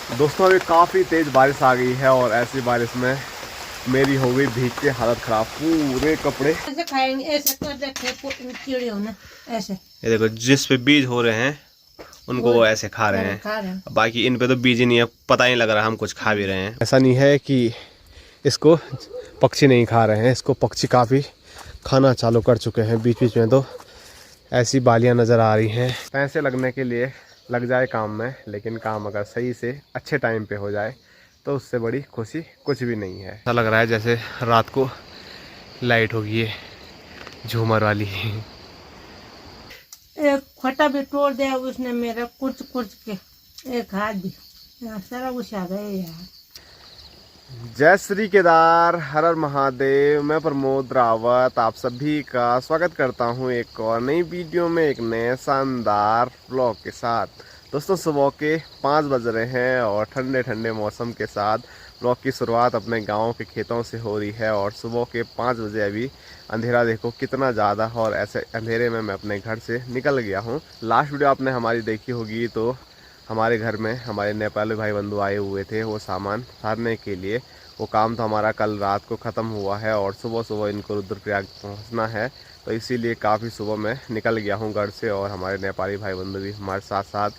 दोस्तों अभी काफ़ी तेज़ बारिश आ गई है और ऐसी बारिश में मेरी हो गई भीग के हालत ख़राब, पूरे कपड़े। ऐसे खाएंगे, ऐसे तो देखे कीड़े हो ना, ऐसे ये देखो जिस पे बीज हो रहे हैं उनको वो ऐसे खा रहे हैं, खा रहे हैं। बाकी इन पे तो बीज ही नहीं है, पता नहीं लग रहा हम कुछ खा भी रहे हैं। ऐसा नहीं है कि इसको पक्षी नहीं खा रहे हैं, इसको पक्षी काफ़ी खाना चालू कर चुके हैं। बीच बीच में तो ऐसी बालियाँ नज़र आ रही हैं। पैसे लगने के लिए लग जाए काम में, लेकिन काम अगर सही से अच्छे टाइम पे हो जाए तो उससे बड़ी खुशी कुछ भी नहीं है। ऐसा लग रहा है जैसे रात को लाइट होगी ये झूमर वाली। एक फटा भी तोड़ दिया उसने मेरा, कुछ कुछ के एक हाथ भी सारा कुछ आ गए यार। जय श्री केदार, हर हर महादेव। मैं प्रमोद रावत आप सभी का स्वागत करता हूं एक और नई वीडियो में, एक नए शानदार व्लॉग के साथ। दोस्तों सुबह के 5 बज रहे हैं और ठंडे ठंडे मौसम के साथ व्लॉग की शुरुआत अपने गांव के खेतों से हो रही है। और सुबह के 5 बजे अभी अंधेरा देखो कितना ज़्यादा, और ऐसे अंधेरे में मैं अपने घर से निकल गया हूँ। लास्ट वीडियो आपने हमारी देखी होगी तो हमारे घर में हमारे नेपाली भाई बंधु आए हुए थे वो सामान उतारने के लिए। वो काम तो हमारा कल रात को ख़त्म हुआ है और सुबह सुबह इनको रुद्रप्रयाग पहुंचना है, तो इसीलिए काफ़ी सुबह मैं निकल गया हूं घर से। और हमारे नेपाली भाई बंधु भी हमारे साथ साथ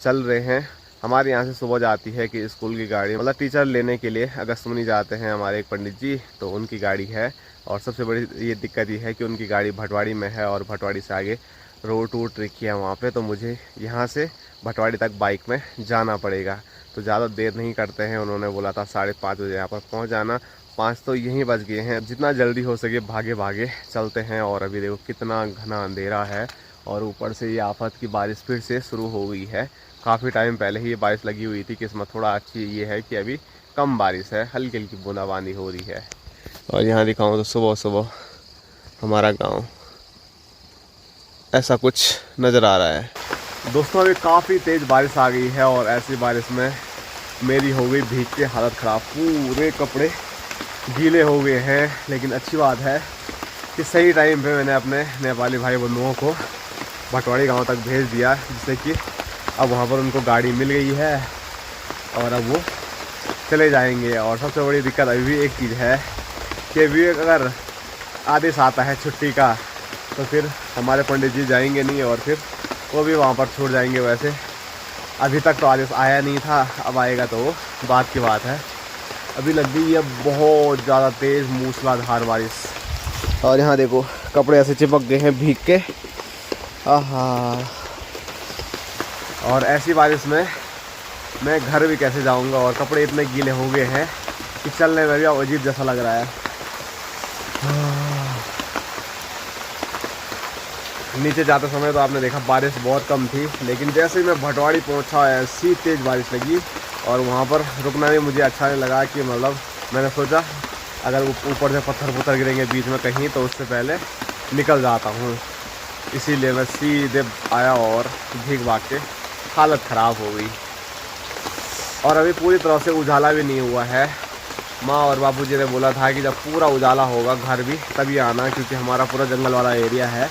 चल रहे हैं। हमारे यहाँ से सुबह जाती है कि स्कूल की गाड़ी, मतलब टीचर लेने के लिए अगस्तमुनि जाते हैं हमारे एक पंडित जी, तो उनकी गाड़ी है। और सबसे बड़ी ये दिक्कत ये है कि उनकी गाड़ी भटवाड़ी में है और भटवाड़ी से आगे रोड टूट रखी है वहाँ पे, तो मुझे यहाँ से भटवाड़ी तक बाइक में जाना पड़ेगा। तो ज़्यादा देर नहीं करते हैं, उन्होंने बोला था 5:30 बजे यहाँ पर पहुँच जाना। 5 तो यहीं बज गए हैं, जितना जल्दी हो सके भागे भागे चलते हैं। और अभी देखो कितना घना अंधेरा है और ऊपर से ये आफत की बारिश फिर से शुरू हो गई है। काफ़ी टाइम पहले ही ये बारिश लगी हुई थी, किस्मत थोड़ा अच्छी ये है कि अभी कम बारिश है, हल्की हल्की बूंदाबांदी हो रही है। और यहाँ दिखाऊँ तो सुबह सुबह हमारा गाँव ऐसा कुछ नज़र आ रहा है। दोस्तों अभी काफ़ी तेज़ बारिश आ गई है और ऐसी बारिश में मेरी हो गई भीग के हालत ख़राब, पूरे कपड़े गीले हो गए हैं। लेकिन अच्छी बात है कि सही टाइम पे मैंने अपने नेपाली भाई बंधुओं को भटवाड़ी गांव तक भेज दिया, जिससे कि अब वहां पर उनको गाड़ी मिल गई है और अब वो चले जाएंगे। और सबसे बड़ी दिक्कत अभी भी एक चीज़ है कि अभी अगर आदेश आता है छुट्टी का तो फिर हमारे पंडित जी जाएंगे नहीं और फिर वो भी वहाँ पर छूट जाएंगे। वैसे अभी तक तो आदेश आया नहीं था, अब आएगा तो वो बात की बात है। अभी लग गई है बहुत ज़्यादा तेज़ मूसलाधार बारिश और यहाँ देखो कपड़े ऐसे चिपक गए हैं भीग के। आहा, और ऐसी बारिश में मैं घर भी कैसे जाऊँगा, और कपड़े इतने गीले हो गए हैं कि चलने में भी अजीब जैसा लग रहा है। नीचे जाते समय तो आपने देखा बारिश बहुत कम थी, लेकिन जैसे ही मैं भटवाड़ी पहुंचा ऐसी तेज़ बारिश लगी। और वहां पर रुकना भी मुझे अच्छा नहीं लगा कि मतलब मैंने सोचा अगर ऊपर से पत्थर गिरेंगे बीच में कहीं तो उससे पहले निकल जाता हूं, इसीलिए मैं सीधे आया और भीग भाग के हालत ख़राब हो गई। और अभी पूरी तरह से उजाला भी नहीं हुआ है। माँ और बापूजी ने बोला था कि जब पूरा उजाला होगा घर भी तभी आना, क्योंकि हमारा पूरा जंगल वाला एरिया है,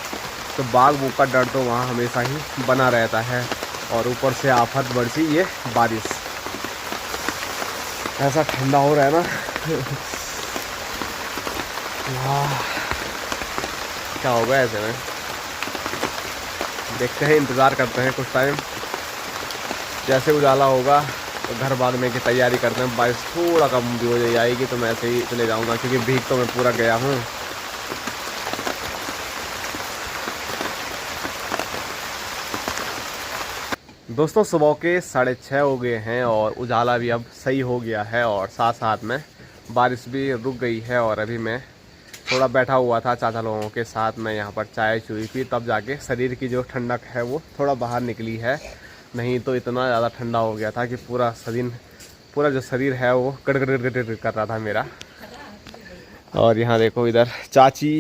तो बाघ बूघ का डर तो वहाँ हमेशा ही बना रहता है। और ऊपर से आफत बरसी ये बारिश, ऐसा ठंडा हो रहा है ना। वाह, क्या होगा ऐसे में, देखते हैं, इंतज़ार करते हैं कुछ टाइम। जैसे उजाला होगा तो घर भागने की तैयारी करते हैं। बारिश थोड़ा कम भी हो जाएगी तो मैं ऐसे ही चले जाऊँगा, क्योंकि भीग तो मैं पूरा गया हूँ। दोस्तों सुबह के 6:30 हो गए हैं और उजाला भी अब सही हो गया है और साथ साथ में बारिश भी रुक गई है। और अभी मैं थोड़ा बैठा हुआ था चाचा लोगों के साथ, मैं यहाँ पर चाय चुई पी, तब जाके शरीर की जो ठंडक है वो थोड़ा बाहर निकली है। नहीं तो इतना ज़्यादा ठंडा हो गया था कि पूरा जो शरीर है वो गड़गड़ कर रहा था मेरा। और यहाँ देखो इधर चाची,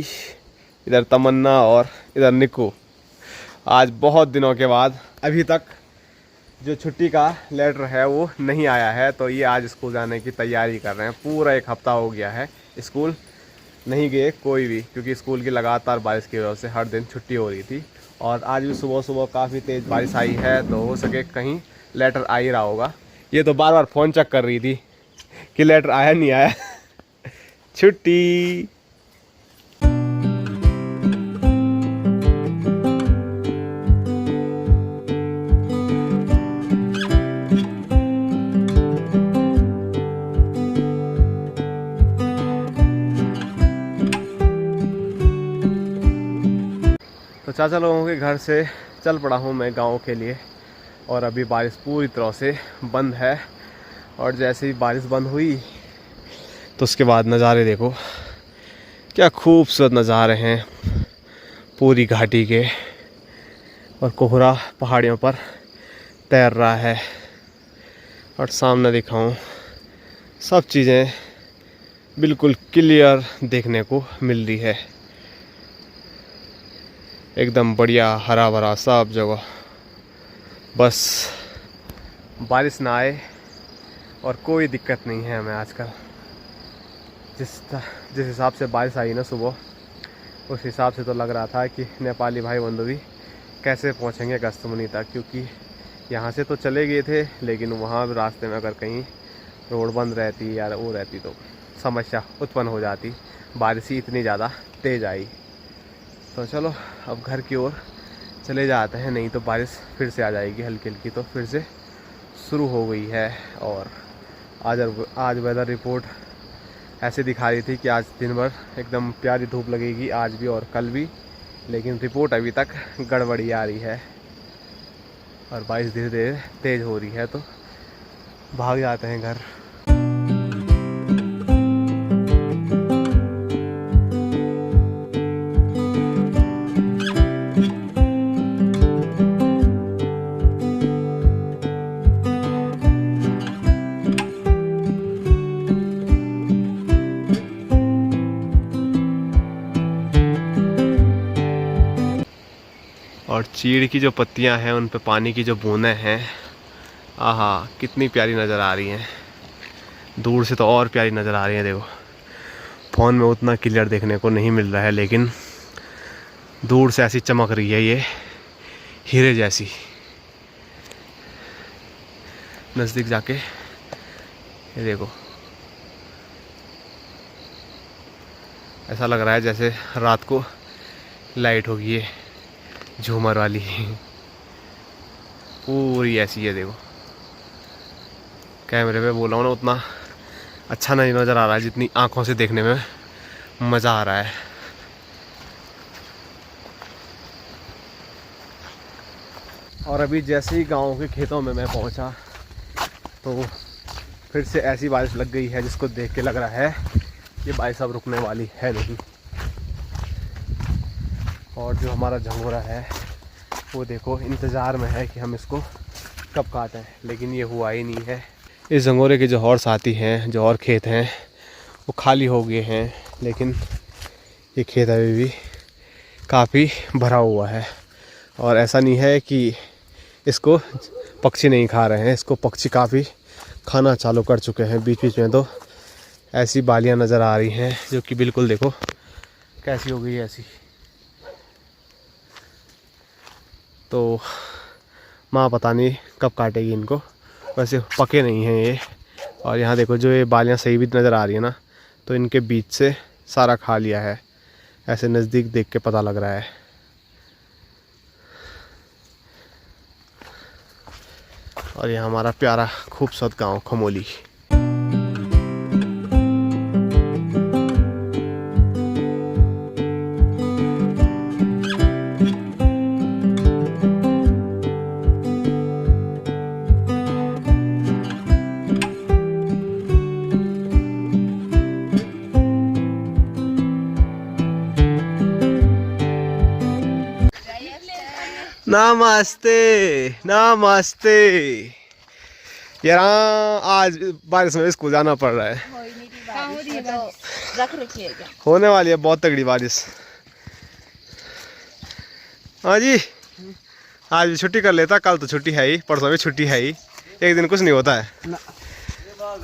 इधर तमन्ना और इधर निक्कू। आज बहुत दिनों के बाद अभी तक जो छुट्टी का लेटर है वो नहीं आया है, तो ये आज स्कूल जाने की तैयारी कर रहे हैं। पूरा 1 हफ्ता हो गया है स्कूल नहीं गए कोई भी, क्योंकि स्कूल की लगातार बारिश की वजह से हर दिन छुट्टी हो रही थी। और आज भी सुबह सुबह काफ़ी तेज़ बारिश आई है, तो हो सके कहीं लेटर आ ही रहा होगा, ये तो बार बार फ़ोन चेक कर रही थी कि लेटर आया नहीं आया। छुट्टी। तो चाचा लोगों के घर से चल पड़ा हूँ मैं गाँव के लिए, और अभी बारिश पूरी तरह से बंद है। और जैसे ही बारिश बंद हुई तो उसके बाद नज़ारे देखो, क्या खूबसूरत नज़ारे हैं पूरी घाटी के। और कोहरा पहाड़ियों पर तैर रहा है, और सामने दिखाऊं सब चीज़ें बिल्कुल क्लियर देखने को मिल रही है। एकदम बढ़िया हरा भरा सब जगह। बस बारिश ना आए और कोई दिक्कत नहीं है हमें आजकल। जिस हिसाब से बारिश आई ना सुबह, उस हिसाब से तो लग रहा था कि नेपाली भाई बंधु भी कैसे पहुंचेंगे गस्तमुनि तक, क्योंकि यहाँ से तो चले गए थे, लेकिन वहाँ रास्ते में अगर कहीं रोड बंद रहती या वो रहती तो समस्या उत्पन्न हो जाती। बारिश ही इतनी ज़्यादा तेज़ आई। तो चलो अब घर की ओर चले जाते हैं, नहीं तो बारिश फिर से आ जाएगी हल्की हल्की। तो फिर से शुरू हो गई है। और आज वेदर रिपोर्ट ऐसे दिखा रही थी कि आज दिन भर एकदम प्यारी धूप लगेगी, आज भी और कल भी। लेकिन रिपोर्ट अभी तक गड़बड़ी आ रही है और बारिश धीरे धीरे तेज़ हो रही है। तो भाग जाते हैं घर। और चीड़ की जो पत्तियां हैं उन पे पानी की जो बूंदें हैं, आहा कितनी प्यारी नज़र आ रही हैं। दूर से तो और प्यारी नज़र आ रही हैं। देखो फ़ोन में उतना क्लियर देखने को नहीं मिल रहा है, लेकिन दूर से ऐसी चमक रही है ये हीरे जैसी। नज़दीक जाके ये देखो, ऐसा लग रहा है जैसे रात को लाइट होगी ये झूमर वाली पूरी ऐसी है। देखो कैमरे पे बोला हूँ ना, उतना अच्छा नहीं नज़र आ रहा है जितनी आँखों से देखने में मज़ा आ रहा है। और अभी जैसे ही गाँव के खेतों में मैं पहुँचा तो फिर से ऐसी बारिश लग गई है जिसको देख के लग रहा है ये बारिश अब रुकने वाली है नहीं। और जो हमारा झंगोरा है वो देखो इंतज़ार में है कि हम इसको कब काटें, लेकिन ये हुआ ही नहीं है। इस झंगोरे के जो और साथी हैं, जो और खेत हैं, वो खाली हो गए हैं, लेकिन ये खेत अभी भी काफ़ी भरा हुआ है। और ऐसा नहीं है कि इसको पक्षी नहीं खा रहे हैं, इसको पक्षी काफ़ी खाना चालू कर चुके हैं। बीच बीच में तो ऐसी बालियां नज़र आ रही हैं जो कि बिल्कुल देखो कैसी हो गई ऐसी। तो माँ पता नहीं कब काटेगी इनको, वैसे पके नहीं हैं ये। और यहाँ देखो जो ये बालियाँ सही भी नज़र आ रही है ना, तो इनके बीच से सारा खा लिया है, ऐसे नज़दीक देख के पता लग रहा है। और ये हमारा प्यारा खूबसूरत गांव खमोली। नमस्ते नमस्ते। यार आज बारिश में स्कूल जाना पड़ रहा है। रख रखिएगा, होने वाली है बहुत तगड़ी बारिश। हाँ जी, आज भी छुट्टी कर लेता, कल तो छुट्टी है ही, परसों भी छुट्टी है ही, एक दिन कुछ नहीं होता है।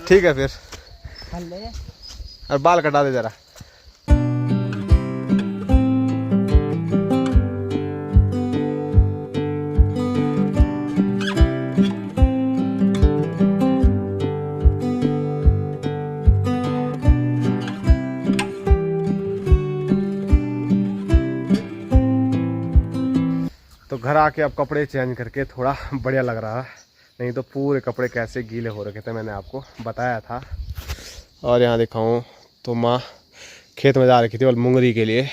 ठीक है फिर, और बाल कटा दे जरा। घर आके अब कपड़े चेंज करके थोड़ा बढ़िया लग रहा है, नहीं तो पूरे कपड़े कैसे गीले हो रखे थे, मैंने आपको बताया था। और यहाँ दिखाऊँ तो माँ खेत में जा रखी थी और मूंगरी के लिए।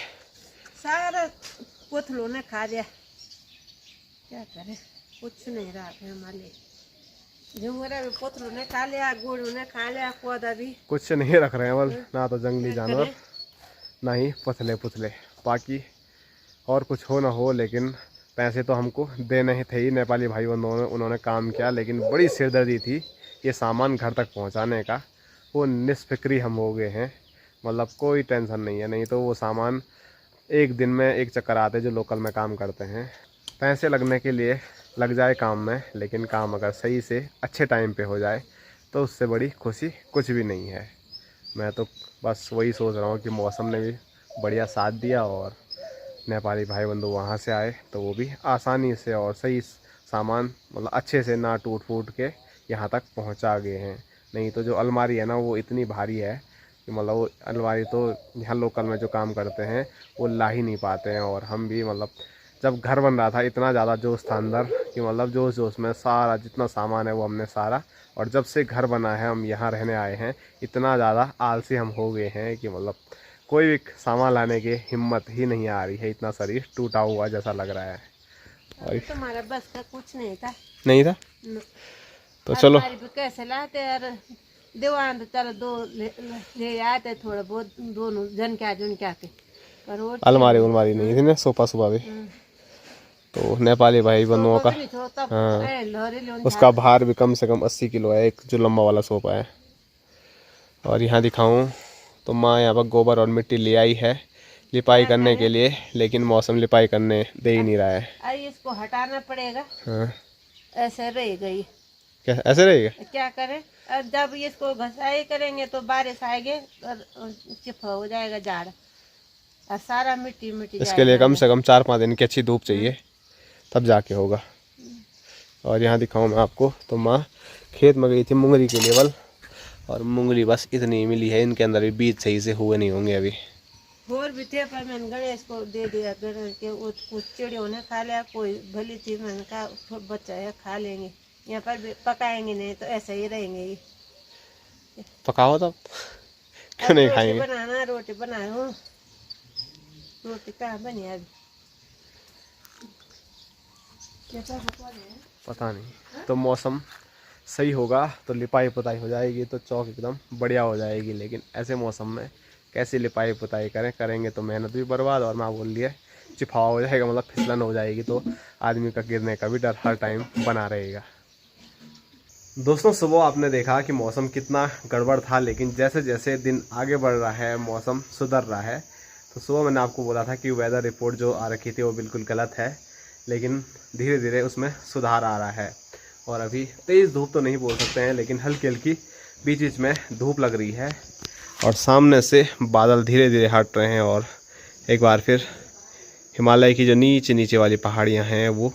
सारा पुतलों ने खा लिया, क्या करे, कुछ नहीं रहा है हमारे। झुंगरा भी पुतलों ने खा लिया, गुड़ ने खा लिया, पौधा भी कुछ नहीं रख रहे हैं बल, ना तो जंगली जानवर ना ही पुतले पुतले। बाकी और कुछ हो ना हो, लेकिन पैसे तो हमको देने ही थे ही। नेपाली भाई बंधुओं ने उन्होंने काम किया, लेकिन बड़ी सिरदर्दी थी ये सामान घर तक पहुंचाने का। वो निष्फिक्री हम हो गए हैं, मतलब कोई टेंशन नहीं है। नहीं तो वो सामान एक दिन में एक चक्कर आते जो लोकल में काम करते हैं। पैसे लगने के लिए लग जाए काम में, लेकिन काम अगर सही से अच्छे टाइम पे हो जाए तो उससे बड़ी खुशी कुछ भी नहीं है। मैं तो बस वही सोच रहा हूँ कि मौसम ने भी बढ़िया साथ दिया और नेपाली भाई बंधु वहाँ से आए तो वो भी आसानी से और सही सामान मतलब अच्छे से ना टूट फूट के यहाँ तक पहुँचा गए हैं। नहीं तो जो अलमारी है ना वो इतनी भारी है कि मतलब वो अलमारी तो यहाँ लोकल में जो काम करते हैं वो ला ही नहीं पाते हैं। और हम भी मतलब जब घर बन रहा था इतना ज़्यादा जोश था अंदर कि मतलब जोश जोश में सारा जितना सामान है वो हमने सारा, और जब से घर बना है हम यहाँ रहने आए हैं इतना ज़्यादा आलसी हम हो गए हैं कि मतलब कोई भी सामान लाने की हिम्मत ही नहीं आ रही है। इतना शरीर टूटा हुआ जैसा लग रहा है। और तुम्हारा बस का कुछ नहीं था, नहीं था तो चलो कैसे लाते यार, दीवान तो चलो दो ले आते थोड़ा बहुत, दोनों जन क्या के पर वो अलमारी उलमारी नहीं थी ना, सोफा सुफा भी। तो नेपाली भाई बंधुओं का हाँ, उसका भार भी कम से कम 80 किलो है, एक जो लंबा वाला सोफा है। और यहाँ दिखाऊं तो माँ यहाँ पर गोबर और मिट्टी ले आई है लिपाई करने के लिए, लेकिन मौसम लिपाई करने दे ही नहीं रहा है। अरे इसको हटाना पड़ेगा। हाँ ऐसे रहेगा ये, क्या ऐसे रहेगा, क्या करें। और जब इसको घसाई करेंगे तो बारिश आएगी और चिपा हो जाएगा झाड़ और सारा मिट्टी मिट्टी। इसके लिए कम से कम 4-5 दिन की अच्छी धूप चाहिए तब जाके होगा। और यहाँ दिखाऊं मैं आपको तो माँ खेत में गई थी मूंगरी के लिए बल, और मूंगरी बस इतनी मिली है, इनके अंदर भी बीज सही से हुए नहीं होंगे अभी। और भी थे पर मैंने गणेश को दे दिया, गणेश के वो कुछ चिड़ियों ने खा लिया, कोई भली थी मैंने कहा बच्चा है खा लेंगे, यहाँ पर भी पकाएंगे नहीं तो ऐसे ही रहेंगे ये। पकाओ तब क्यों नहीं खाएंगे। बनाना रोटी बनाए हूँ, रोटी कहाँ बनी अभी, पता नहीं। तो मौसम सही होगा तो लिपाई पुताई हो जाएगी तो चौक एकदम बढ़िया हो जाएगी, लेकिन ऐसे मौसम में कैसे लिपाई पुताई करेंगे तो मेहनत भी बर्बाद, और माँ बोल रही है चिफावा हो जाएगा, मतलब फिसलन हो जाएगी, तो आदमी का गिरने का भी डर हर टाइम बना रहेगा। दोस्तों सुबह आपने देखा कि मौसम कितना गड़बड़ था, लेकिन जैसे जैसे दिन आगे बढ़ रहा है मौसम सुधर रहा है। तो सुबह मैंने आपको बोला था कि वेदर रिपोर्ट जो आ रखी थी वो बिल्कुल गलत है, लेकिन धीरे धीरे उसमें सुधार आ रहा है। और अभी तेज़ धूप तो नहीं बोल सकते हैं, लेकिन हल्की हल्की बीच बीच में धूप लग रही है, और सामने से बादल धीरे धीरे हट रहे हैं। और एक बार फिर हिमालय की जो नीचे नीचे वाली पहाड़ियाँ हैं वो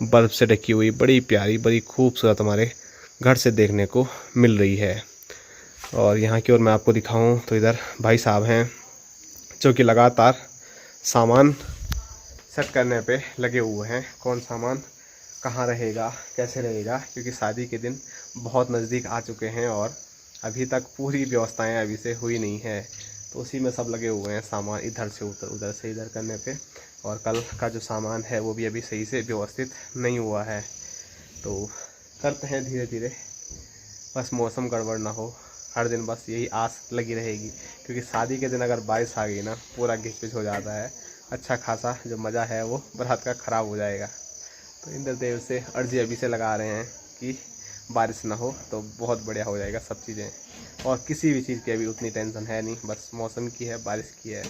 बर्फ़ से ढकी हुई बड़ी प्यारी बड़ी खूबसूरत हमारे घर से देखने को मिल रही है। और यहाँ की ओर मैं आपको दिखाऊं तो इधर भाई साहब हैं जो कि लगातार सामान सेट करने पे लगे हुए हैं। कौन सामान कहाँ रहेगा कैसे रहेगा, क्योंकि शादी के दिन बहुत नज़दीक आ चुके हैं और अभी तक पूरी व्यवस्थाएं अभी से हुई नहीं है। तो उसी में सब लगे हुए हैं सामान इधर से उधर से इधर करने पे, और कल का जो सामान है वो भी अभी सही से व्यवस्थित नहीं हुआ है। तो करते हैं धीरे धीरे, बस मौसम गड़बड़ ना हो। हर दिन बस यही आस लगी रहेगी, क्योंकि शादी के दिन अगर बारिश आ गई ना पूरा घिच पिच हो जाता है, अच्छा खासा जो मज़ा है वो बारात का ख़राब हो जाएगा। तो इंद्रदेव से अर्जी अभी से लगा रहे हैं कि बारिश ना हो तो बहुत बढ़िया हो जाएगा सब चीज़ें। और किसी भी चीज़ की अभी उतनी टेंशन है नहीं, बस मौसम की है, बारिश की है।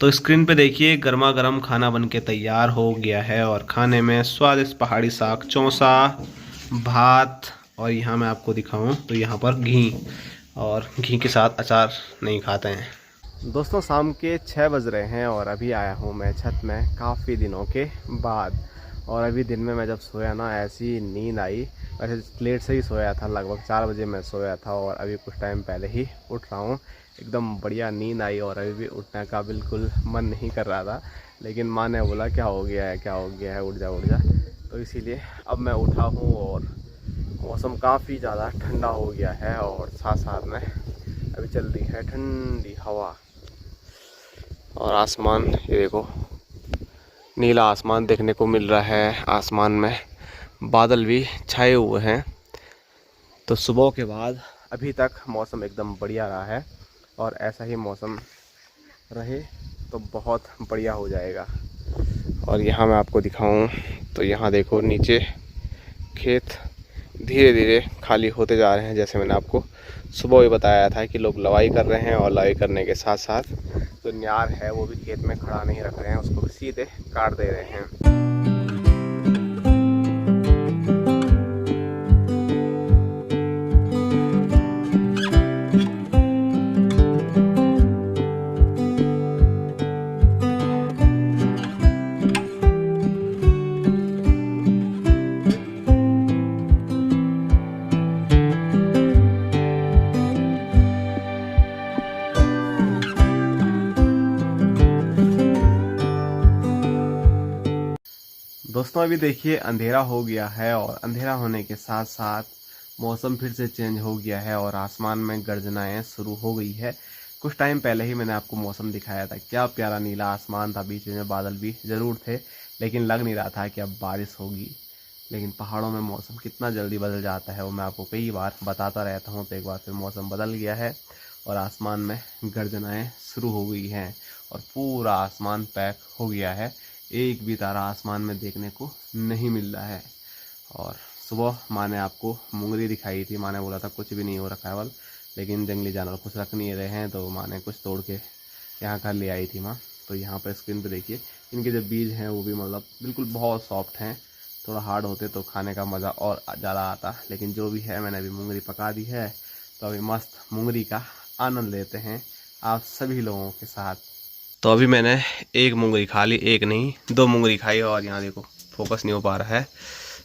तो स्क्रीन पे देखिए गर्मा गर्म खाना बनके तैयार हो गया है और खाने में स्वादिष्ट पहाड़ी साग, चौंसा, भात और यहाँ मैं आपको दिखाऊं तो यहाँ पर घी, और घी के साथ अचार नहीं खाते हैं। दोस्तों शाम के 6 बज रहे हैं और अभी आया हूँ मैं छत में काफ़ी दिनों के बाद। और अभी दिन में मैं जब सोया ना ऐसी नींद आई, वैसे लेट से ही सोया था, लगभग 4 बजे मैं सोया था और अभी कुछ टाइम पहले ही उठ रहा हूँ। एकदम बढ़िया नींद आई और अभी भी उठने का बिल्कुल मन नहीं कर रहा था, लेकिन माँ ने बोला क्या हो गया है, क्या हो गया है, उठ जा उठ जा। तो इसीलिए अब मैं उठा हूँ और मौसम काफ़ी ज़्यादा ठंडा हो गया है और साथ साथ में अभी चल रही है ठंडी हवा। और आसमान ये देखो, नीला आसमान देखने को मिल रहा है, आसमान में बादल भी छाए हुए हैं। तो सुबह के बाद अभी तक मौसम एकदम बढ़िया रहा है और ऐसा ही मौसम रहे तो बहुत बढ़िया हो जाएगा। और यहाँ मैं आपको दिखाऊं तो यहाँ देखो नीचे खेत धीरे धीरे खाली होते जा रहे हैं। जैसे मैंने आपको सुबह ही बताया था कि लोग लवाई कर रहे हैं और लवाई करने के साथ साथ जो न्यार है वो भी खेत में खड़ा नहीं रख रहे हैं, उसको भी सीधे काट दे रहे हैं। दोस्तों अभी देखिए अंधेरा हो गया है और अंधेरा होने के साथ साथ मौसम फिर से चेंज हो गया है और आसमान में गर्जनाएं शुरू हो गई है। कुछ टाइम पहले ही मैंने आपको मौसम दिखाया था, क्या प्यारा नीला आसमान था, बीच में बादल भी ज़रूर थे, लेकिन लग नहीं रहा था कि अब बारिश होगी। लेकिन पहाड़ों में मौसम कितना जल्दी बदल जाता है वो मैं आपको कई बार बताता रहता हूँ। तो एक बार फिर मौसम बदल गया है और आसमान में गर्जनाएँ शुरू हो गई हैं और पूरा आसमान पैक हो गया है, एक भी तारा आसमान में देखने को नहीं मिल रहा है। और सुबह माँ ने आपको मुंगरी दिखाई थी, माँ ने बोला था कुछ भी नहीं हो रखा है वल, लेकिन जंगली जानवर कुछ रख नहीं रहे हैं तो माँ ने कुछ तोड़ के यहाँ घर ले आई थी माँ। तो यहाँ पर स्क्रीन पे देखिए इनके जो बीज हैं वो भी मतलब बिल्कुल बहुत सॉफ्ट हैं, थोड़ा हार्ड होते तो खाने का मज़ा और ज़्यादा आता। लेकिन जो भी है मैंने अभी मुंगरी पका दी है, तो अभी मस्त मुंगरी का आनंद लेते हैं आप सभी लोगों के साथ। तो अभी मैंने एक मुंगरी खा ली, एक नहीं 2 मुंगरी खाई और यहाँ देखो फोकस नहीं हो पा रहा है।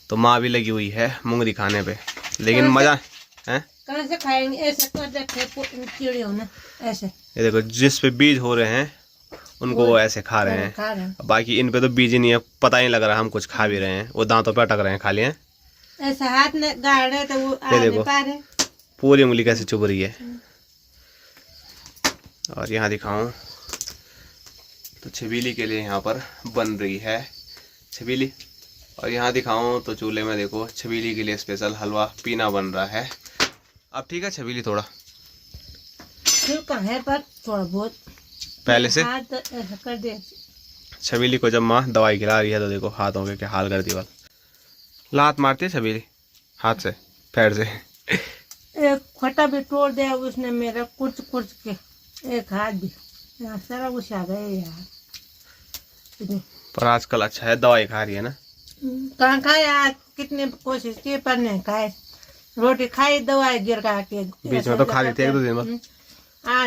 तो माँ भी लगी हुई है मुंगरी खाने पे, लेकिन मज़ा है। कहाँ से खाएंगे, ऐसे कर रखे कीड़े हो ना ऐसे। ये देखो जिस पे बीज हो रहे हैं उनको वो ऐसे खा रहे हैं, बाकी इन पे तो बीज ही नहीं है, पता नहीं लग रहा हम कुछ खा भी रहे हैं, वो दांतों पे अटक रहे हैं खाली हैं। ऐसे हाथ में गाड़ रहे तो वो ये देखो पूरी उंगली कैसे चुभ रही है। और यहाँ दिखाऊं तो छबीली के लिए यहाँ पर बन रही है छबीली। और यहाँ दिखाऊं तो चूल्हे में देखो छबीली के लिए स्पेशल हलवा पीना बन रहा है। अब ठीक है छबीली थोड़ा है पर थोड़ा बहुत पहले से ऐसा कर दे। छबीली को जब माँ दवाई खिला रही है तो देखो हाथों के क्या हाल कर दी, लात मारती है छबीली हाथ से पैर से। एक खटा भी तोड़ दिया उसने मेरा कुछ कुछ के, एक हाथ भी सारा कुछ आ गया यार। पर आजकल अच्छा है दवाई खा रही है ना। कहाँ खाए आज, कितने कोशिश की पर नहीं खाए, रोटी खाई दवाई गिर के बीच में तो खा लेते 1-2 दिन बाद।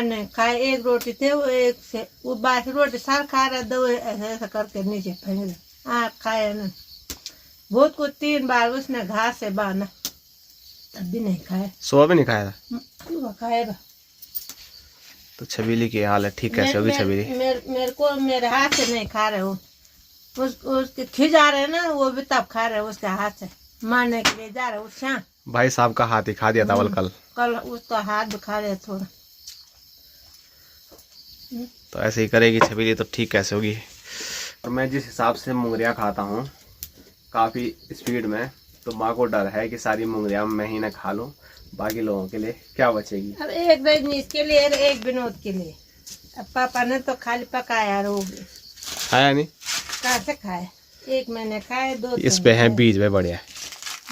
नहीं खाए, एक रोटी थे वो एक से वो बासी रोटी सार खा रहा, दवाई ऐसा ऐसा करके नीचे फेंक खाए ना। बहुत कुछ 3 बार उसने घास से बांधा तब भी नहीं खाए, सुबह भी नहीं खाया था, सुबह खाएगा। तो छबीली की हाल है ठीक कैसे होगी छबीली। मेरे को मेरे हाथ से नहीं खा रहे हो, उसके खिजा रहे ना वो भी तब खा रहे उसके हाथ से, मारने के लिए जा रहे उसका भाई साहब का हाथ ही खा दिया था कल उसका हाथ भी खा रहे थोड़ा। तो ऐसे ही करेगी छबीली तो ठीक कैसे होगी। और मैं जिस हिसाब से मुंगरियाँ खाता हूँ काफ़ी स्पीड में, तो माँ को डर है कि सारी मुंगरियाँ मैं ही ना खा लूँ, बाकी लोगों के लिए क्या बचेगी। अब एक रजनीश के लिए एक विनोद के लिए, अब पापा ने तो खाली पकाया रोगी खाया नहीं, कहाँ से खाए, एक मैंने खाए 2 इस पे है बीज में बढ़िया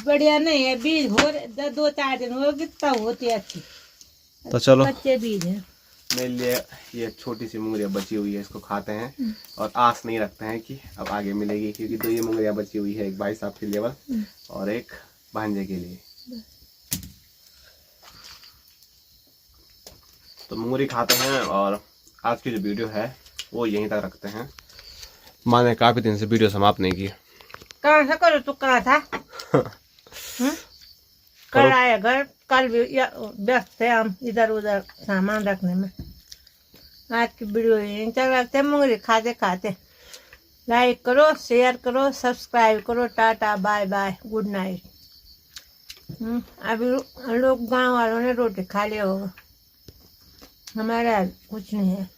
बढ़िया नहीं है बीज, हो 2-4 दिन हो तब होती अच्छी, तो चलो कच्चे बीज है। मेरे लिए ये छोटी सी मुंगरिया बची हुई है, इसको खाते हैं और आस नहीं रखते हैं कि अब आगे मिलेगी, क्योंकि 2 ये मुंगरिया बची हुई है, एक भाई साहब के लिए और एक भांजे के लिए। तो मुंगरी खाते हैं और आज की जो वीडियो है वो यहीं तक रखते हैं। माँ ने काफी दिन से वीडियो समाप्त नहीं की। कहाँ से करो तू, कहाँ था? कल आए घर, कल भी व्यस्त थे हम इधर उधर सामान रखने में। आज की वीडियो यहीं तक रखते हैं। मुंगरी खाते खाते लाइक करो, शेयर करो, सब्सक्राइब करो। Tata bye bye, good night. अभी लोग गांव वालों ने रोटी खा लिया होगा, हमारा कुछ नहीं है।